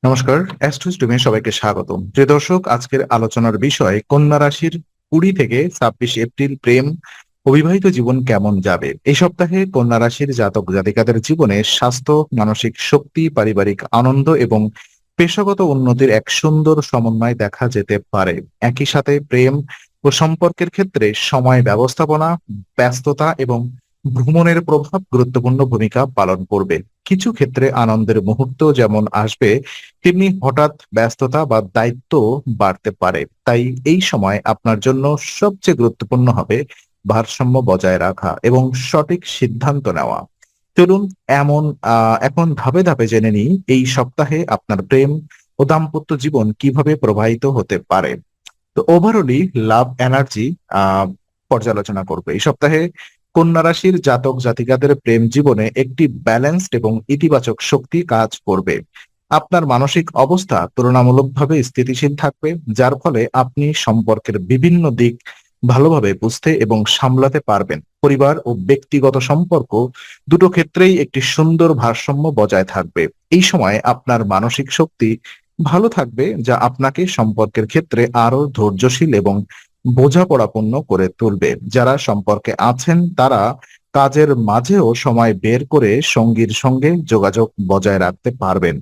নমস্কার, অ্যাস্ট্রো স্ট্রিমে সবাইকে স্বাগতম। প্রিয় দর্শক, আজকের আলোচনার বিষয় কন্যা রাশির 20 থেকে 26 এপ্রিল প্রেম ও বিবাহিত জীবন কেমন যাবে। এই সপ্তাহে কন্যা রাশির জাতক জাতিকাদের জীবনে স্বাস্থ্য, মানসিক শক্তি, পারিবারিক আনন্দ এবং পেশাগত উন্নতির এক সুন্দর সমন্বয় দেখা যেতে পারে। একই সাথে প্রেম ও সম্পর্কের ক্ষেত্রে সময় ব্যবস্থাপনা, ব্যস্ততা এবং ভ্রমণের প্রভাব গুরুত্বপূর্ণ ভূমিকা পালন করবে। কিছু ক্ষেত্রে আনন্দের মুহূর্ত যেমন আসবে, তেমনি হঠাৎ ব্যস্ততা বা দায়িত্ব বাড়তে পারে। তাই এই সময় আপনার জন্য সবচেয়ে গুরুত্বপূর্ণ হবে ভারসাম্য বজায় রাখা এবং সঠিক সিদ্ধান্ত নেওয়া। চলুন এখন ধাপে ধাপে জেনে নিই এই সপ্তাহে আপনার প্রেম ও দাম্পত্য জীবন কিভাবে প্রবাহিত হতে পারে। তো ওভারঅলি লাভ এনার্জি পর্যালোচনা করবে। এই সপ্তাহে কন্যা রাশির জাতক জাতিকাদের প্রেম জীবনে একটি ব্যালেন্সড এবং ইতিবাচক শক্তি কাজ করবে। আপনার মানসিক অবস্থা তুলনামূলকভাবে স্থিতিশীল থাকবে, যার ফলে আপনি সম্পর্কের বিভিন্ন দিক ভালোভাবে বুঝতে এবং সামলাতে পারবেন। পরিবার ও ব্যক্তিগত সম্পর্ক দুটো ক্ষেত্রেই একটি সুন্দর ভারসাম্য বজায় থাকবে। এই সময় আপনার মানসিক শক্তি ভালো থাকবে, যা আপনাকে সম্পর্কের ক্ষেত্রে আরো ধৈর্যশীল এবং বোঝাপড়াপূর্ণ করে তুলবে। যারা সম্পর্কে আছেন তারা কাজের মাঝেও সময় বের করে সঙ্গীর সঙ্গে যোগাযোগ বজায় রাখতে পারবেন।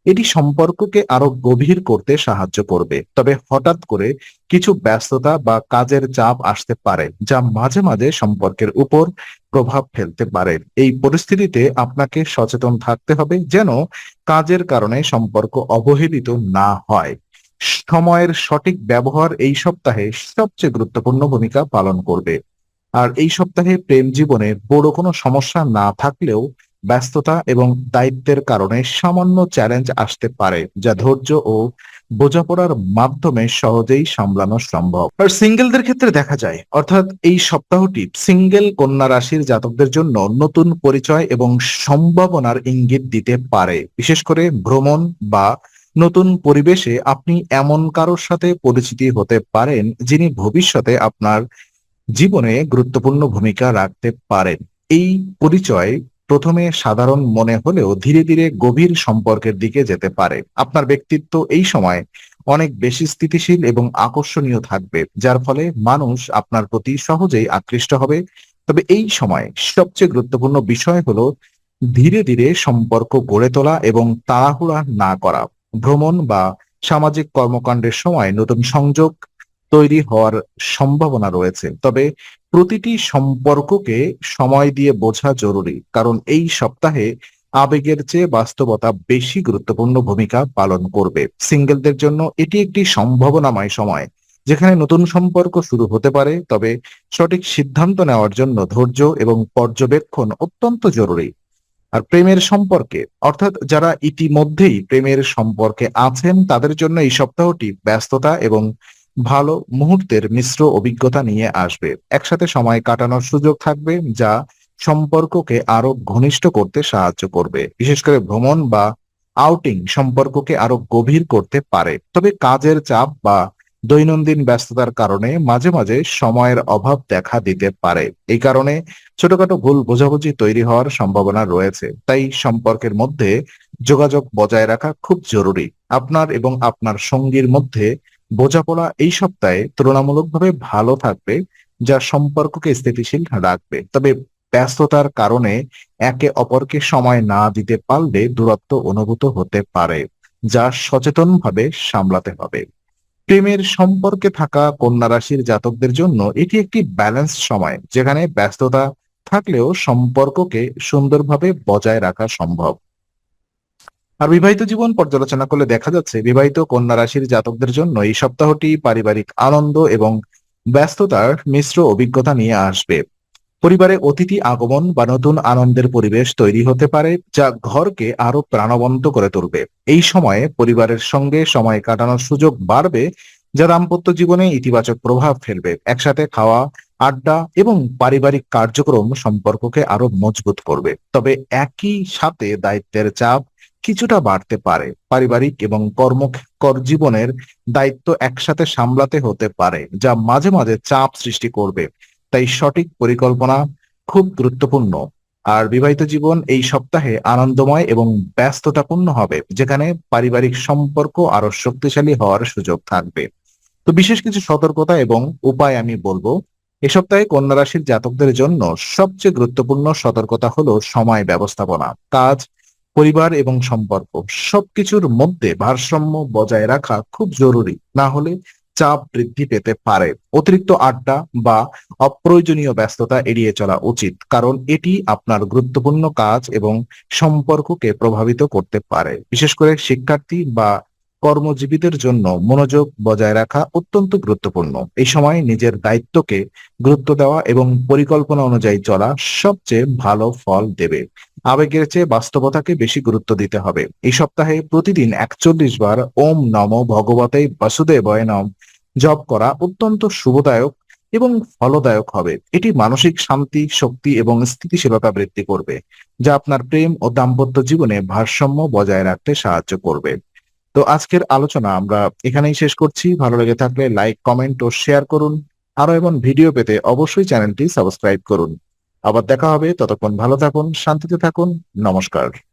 এটি সম্পর্ককে আরো গভীর করতে সাহায্য করবে। তবে হঠাৎ করে কিছু ব্যস্ততা বা কাজের চাপ আসতে পারে, যা মাঝে মাঝে সম্পর্কের উপর প্রভাব ফেলতে পারে। এই পরিস্থিতিতে আপনাকে সচেতন থাকতে হবে যেন কাজের কারণে সম্পর্ক অবহেলিত না হয়। সময়ের সঠিক ব্যবহার এই সপ্তাহে সবচেয়ে গুরুত্বপূর্ণ ভূমিকা পালন করবে। আর এই সপ্তাহে প্রেম জীবনে বড় কোনো সমস্যা না থাকলেও ব্যস্ততা এবং দায়িত্বের কারণে সামান্য চ্যালেঞ্জ আসতে পারে, যা ধৈর্য ও বোঝাপড়ার মাধ্যমে সহজেই সামলানো সম্ভব। আর সিঙ্গেলদের ক্ষেত্রে দেখা যায়, অর্থাৎ এই সপ্তাহটি সিঙ্গেল কন্যা রাশির জাতকদের জন্য নতুন পরিচয় এবং সম্ভাবনার ইঙ্গিত দিতে পারে। বিশেষ করে ভ্রমণ বা নতুন পরিবেশে আপনি এমন কারোর সাথে পরিচিতি হতে পারেন যিনি ভবিষ্যতে আপনার জীবনে গুরুত্বপূর্ণ ভূমিকা রাখতে পারেন। এই পরিচয় প্রথমে সাধারণ মনে হলেও ধীরে ধীরে গভীর সম্পর্কের দিকে যেতে পারে। আপনার ব্যক্তিত্ব এই সময় অনেক বেশি স্থিতিশীল এবং আকর্ষণীয় থাকবে, যার ফলে মানুষ আপনার প্রতি সহজেই আকৃষ্ট হবে। তবে এই সময় সবচেয়ে গুরুত্বপূর্ণ বিষয় হলো ধীরে ধীরে সম্পর্ক গড়ে তোলা এবং তাড়াহুড়া না করা। ভ্রমণ বা সামাজিক কর্মকাণ্ডের সময় নতুন সংযোগ তৈরি হওয়ার সম্ভাবনা রয়েছে। তবে প্রতিটি সম্পর্ককে সময় দিয়ে বোঝা জরুরি, কারণ এই সপ্তাহে আবেগের চেয়ে বাস্তবতা বেশি গুরুত্বপূর্ণ ভূমিকা পালন করবে। সিঙ্গেলদের জন্য এটি একটি সম্ভাবনাময় সময়, যেখানে নতুন সম্পর্ক শুরু হতে পারে। তবে সঠিক সিদ্ধান্ত নেওয়ার জন্য ধৈর্য এবং পর্যবেক্ষণ অত্যন্ত জরুরি। আর প্রেমের সম্পর্কে, অর্থাৎ যারা ইতিমধ্যেই প্রেমের সম্পর্কে আছেন তাদের জন্য এই সপ্তাহটি ব্যস্ততা এবং ভালো মুহূর্তের মিশ্র অভিজ্ঞতা নিয়ে আসবে। একসাথে সময় কাটানোর সুযোগ থাকবে, যা সম্পর্ককে আরো ঘনিষ্ঠ করতে সাহায্য করবে। বিশেষ করে ভ্রমণ বা আউটিং সম্পর্ককে আরো গভীর করতে পারে। তবে কাজের চাপ বা দৈনন্দিন ব্যস্ততার কারণে মাঝে মাঝে সময়ের অভাব দেখা দিতে পারে। এই কারণে ছোটখাটো ভুল বোঝাবুঝি তৈরি হওয়ার সম্ভাবনা রয়েছে। তাই সম্পর্কের মধ্যে যোগাযোগ বজায় রাখা খুব জরুরি। আপনার এবং আপনার সঙ্গীর মধ্যে বোঝাপড়া এই সপ্তাহে তুলনামূলকভাবে ভালো থাকবে, যা সম্পর্ককে স্থিতিশীল রাখবে। তবে ব্যস্ততার কারণে একে অপরকে সময় না দিতে পারলে দূরত্ব অনুভূত হতে পারে, যা সচেতনভাবে সামলাতে হবে। প্রেমের সম্পর্কে থাকা কন্যা রাশির জাতকদের জন্য এটি একটি ব্যালেন্স সময়, যেখানে ব্যস্ততা থাকলেও সম্পর্ককে সুন্দরভাবে বজায় রাখা সম্ভব। আর বিবাহিত জীবন পর্যালোচনা করলে দেখা যাচ্ছে বিবাহিত কন্যা রাশির জাতকদের জন্য এই সপ্তাহটি পারিবারিক আনন্দ এবং ব্যস্ততার মিশ্র অভিজ্ঞতা নিয়ে আসবে। পরিবারে অতিথি আগমন বা নতুন আনন্দের পরিবেশ তৈরি হতে পারে, যা ঘরকে আরো প্রাণবন্ত করে তুলবে। এই সময়ে পরিবারের সঙ্গে সময় কাটানোর সুযোগ বাড়বে, যা দাম্পত্য জীবনে ইতিবাচক প্রভাব ফেলবে। একসাথে খাওয়া, আড্ডা এবং পারিবারিক কার্যক্রম সম্পর্ককে আরো মজবুত করবে। তবে একই সাথে দায়িত্বের চাপ কিছুটা বাড়তে পারে। পারিবারিক এবং কর্মকর জীবনের দায়িত্ব একসাথে সামলাতে হতে পারে, যা মাঝে মাঝে চাপ সৃষ্টি করবে। তাই সঠিক পরিকল্পনা খুব গুরুত্বপূর্ণ। আর বিবাহিত জীবন এই সপ্তাহে আনন্দময় এবং ব্যস্ততাপূর্ণ হবে, যেখানে পারিবারিক সম্পর্ক আরো শক্তিশালী হওয়ার সুযোগ থাকবে। তো বিশেষ কিছু সতর্কতা এবং উপায় আমি বলবো। এ সপ্তাহে কন্যা রাশির জাতকদের জন্য সবচেয়ে গুরুত্বপূর্ণ সতর্কতা হলো সময় ব্যবস্থাপনা। কাজ, পরিবার এবং সম্পর্ক সবকিছুর মধ্যে ভারসাম্য বজায় রাখা খুব জরুরি। না হলে চাপ বৃদ্ধি পেতে পারে। অতিরিক্ত আড্ডা বা অপ্রয়োজনীয় ব্যস্ততা এড়িয়ে চলা উচিত, কারণ এটি আপনার গুরুত্বপূর্ণ কাজ এবং সম্পর্ককে প্রভাবিত করতে পারে। বিশেষ করে শিক্ষার্থী বা কর্মজীবীদের জন্য মনোযোগ বজায় রাখা অত্যন্ত গুরুত্বপূর্ণ। এই সময় নিজের দায়িত্বকে গুরুত্ব দেওয়া এবং পরিকল্পনা অনুযায়ী চলা সবচেয়ে ভালো ফল দেবে। আবেগের চেয়ে বাস্তবতাকে বেশি গুরুত্ব দিতে হবে। এই সপ্তাহে প্রতিদিন 41 বার ওম নমো ভগবতে বাসুদেবায় নম জপ করা অত্যন্ত শুভদায়ক এবং ফলদায়ক হবে। এটি মানসিক শান্তি, শক্তি এবং স্থিতিশীলতা বৃদ্ধি করবে, যা আপনার প্রেম ও দাম্পত্য জীবনে ভারসাম্য বজায় রাখতে সাহায্য করবে। তো আজকের আলোচনা আমরা এখানেই শেষ করছি। ভালো লেগে থাকলে লাইক, কমেন্ট ও শেয়ার করুন। আরো এমন ভিডিও পেতে অবশ্যই চ্যানেলটি সাবস্ক্রাইব করুন। আবার দেখা হবে, ততক্ষণ ভালো থাকুন, শান্তিতে থাকুন। নমস্কার।